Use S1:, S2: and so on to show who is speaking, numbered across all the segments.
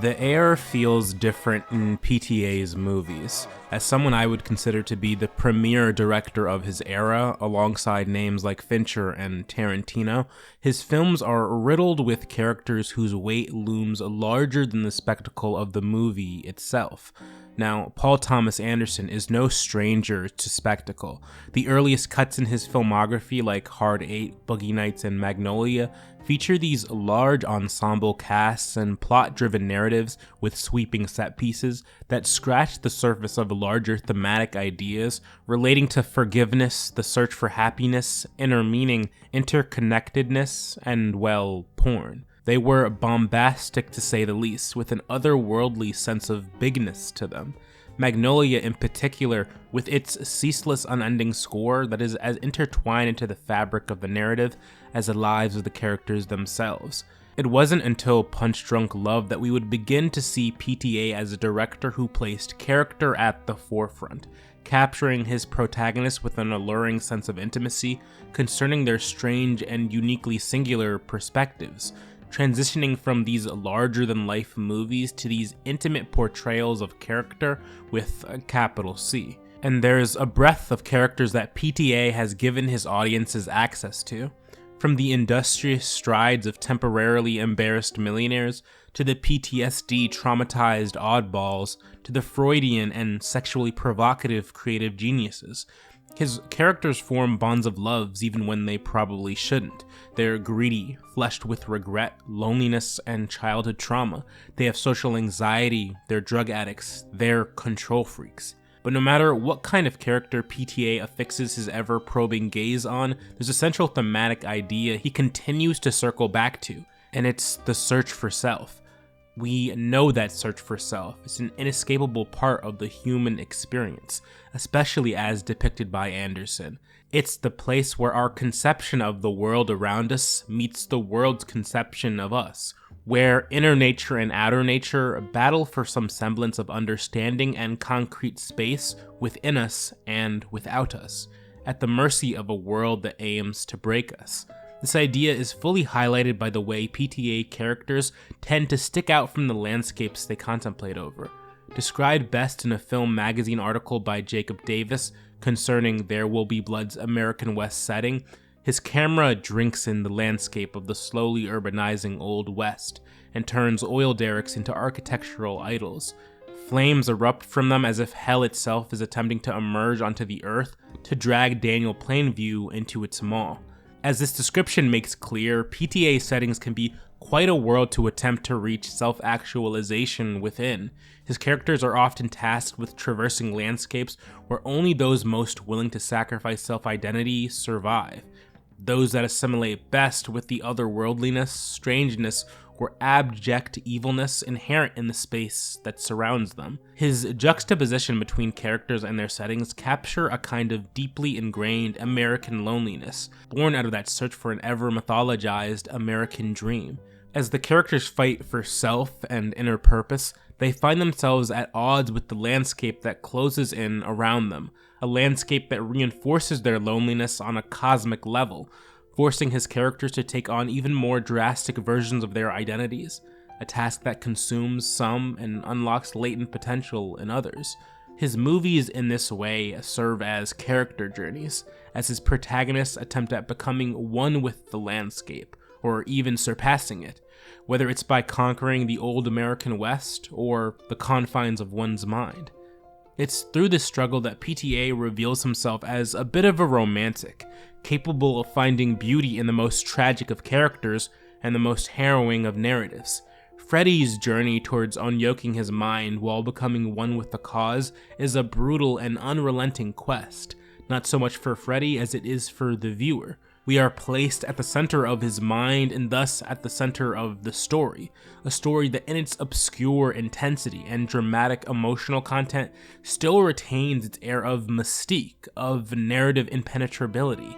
S1: The air feels different in PTA's movies. As someone I would consider to be the premier director of his era, alongside names like Fincher and Tarantino, his films are riddled with characters whose weight looms larger than the spectacle of the movie itself. Now, Paul Thomas Anderson is no stranger to spectacle. The earliest cuts in his filmography, like Hard Eight, Boogie Nights, and Magnolia, feature these large ensemble casts and plot-driven narratives with sweeping set pieces that scratch the surface of larger thematic ideas relating to forgiveness, the search for happiness, inner meaning, interconnectedness, and, well, porn. They were bombastic to say the least, with an otherworldly sense of bigness to them. Magnolia in particular, with its ceaseless unending score that is as intertwined into the fabric of the narrative as the lives of the characters themselves. It wasn't until Punch Drunk Love that we would begin to see PTA as a director who placed character at the forefront, capturing his protagonists with an alluring sense of intimacy concerning their strange and uniquely singular perspectives, transitioning from these larger-than-life movies to these intimate portrayals of character with a capital C. And there's a breadth of characters that PTA has given his audiences access to, from the industrious strides of temporarily embarrassed millionaires to the PTSD traumatized oddballs to the Freudian and sexually provocative creative geniuses. His characters form bonds of loves even when they probably shouldn't. They're greedy, fleshed with regret, loneliness, and childhood trauma. They have social anxiety, they're drug addicts, they're control freaks. But no matter what kind of character PTA affixes his ever-probing gaze on, there's a central thematic idea he continues to circle back to, and it's the search for self. We know that search for self is an inescapable part of the human experience, especially as depicted by Anderson. It's the place where our conception of the world around us meets the world's conception of us, where inner nature and outer nature battle for some semblance of understanding and concrete space within us and without us, at the mercy of a world that aims to break us. This idea is fully highlighted by the way PTA characters tend to stick out from the landscapes they contemplate over. Described best in a film magazine article by Jacob Davis concerning There Will Be Blood's American West setting, his camera drinks in the landscape of the slowly urbanizing Old West and turns oil derricks into architectural idols. Flames erupt from them as if hell itself is attempting to emerge onto the earth to drag Daniel Plainview into its maw. As this description makes clear, PTA settings can be quite a world to attempt to reach self-actualization within. His characters are often tasked with traversing landscapes where only those most willing to sacrifice self-identity survive. Those that assimilate best with the otherworldliness, strangeness, or abject evilness inherent in the space that surrounds them. His juxtaposition between characters and their settings capture a kind of deeply ingrained American loneliness, born out of that search for an ever mythologized American dream. As the characters fight for self and inner purpose, they find themselves at odds with the landscape that closes in around them, a landscape that reinforces their loneliness on a cosmic level, forcing his characters to take on even more drastic versions of their identities, a task that consumes some and unlocks latent potential in others. His movies in this way serve as character journeys, as his protagonists attempt at becoming one with the landscape, or even surpassing it, whether it's by conquering the old American West or the confines of one's mind. It's through this struggle that PTA reveals himself as a bit of a romantic, capable of finding beauty in the most tragic of characters and the most harrowing of narratives. Freddy's journey towards unyoking his mind while becoming one with the cause is a brutal and unrelenting quest, not so much for Freddy as it is for the viewer. We are placed at the center of his mind and thus at the center of the story, a story that in its obscure intensity and dramatic emotional content still retains its air of mystique, of narrative impenetrability.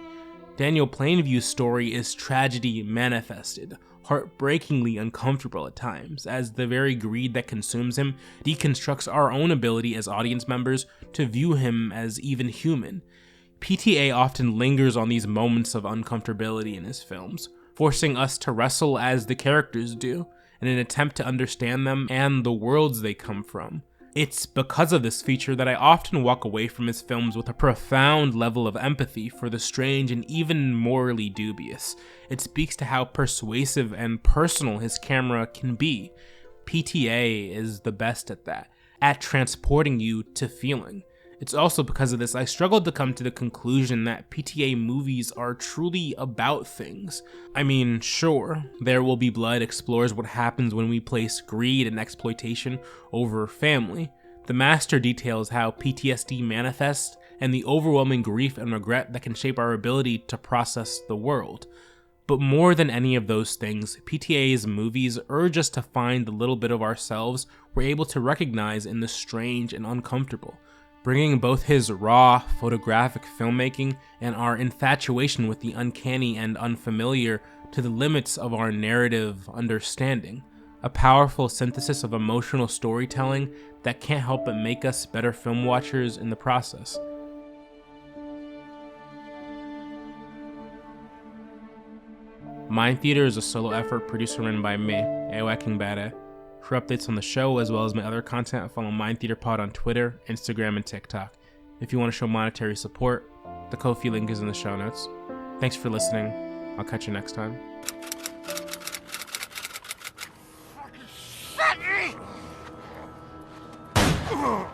S1: Daniel Plainview's story is tragedy manifested, heartbreakingly uncomfortable at times, as the very greed that consumes him deconstructs our own ability as audience members to view him as even human. PTA often lingers on these moments of uncomfortability in his films, forcing us to wrestle as the characters do, in an attempt to understand them and the worlds they come from. It's because of this feature that I often walk away from his films with a profound level of empathy for the strange and even morally dubious. It speaks to how persuasive and personal his camera can be. PTA is the best at that, at transporting you to feeling. It's also because of this I struggled to come to the conclusion that PTA movies are truly about things. I mean, sure, There Will Be Blood explores what happens when we place greed and exploitation over family. Themaster details how PTSD manifests and the overwhelming grief and regret that can shape our ability to process the world. But more than any of those things, PTA's movies urge us to find the little bit of ourselves we're able to recognize in the strange and uncomfortable, bringing both his raw, photographic filmmaking and our infatuation with the uncanny and unfamiliar to the limits of our narrative understanding. A powerful synthesis of emotional storytelling that can't help but make us better film watchers in the process. Mind Theater is a solo effort produced and written by me, Ewa Kingbere. For updates on the show, as well as my other content, follow Mind Theater Pod on Twitter, Instagram, and TikTok. If you want to show monetary support, the Ko-fi link is in the show notes. Thanks for listening. I'll catch you next time.
S2: Fucking shit me!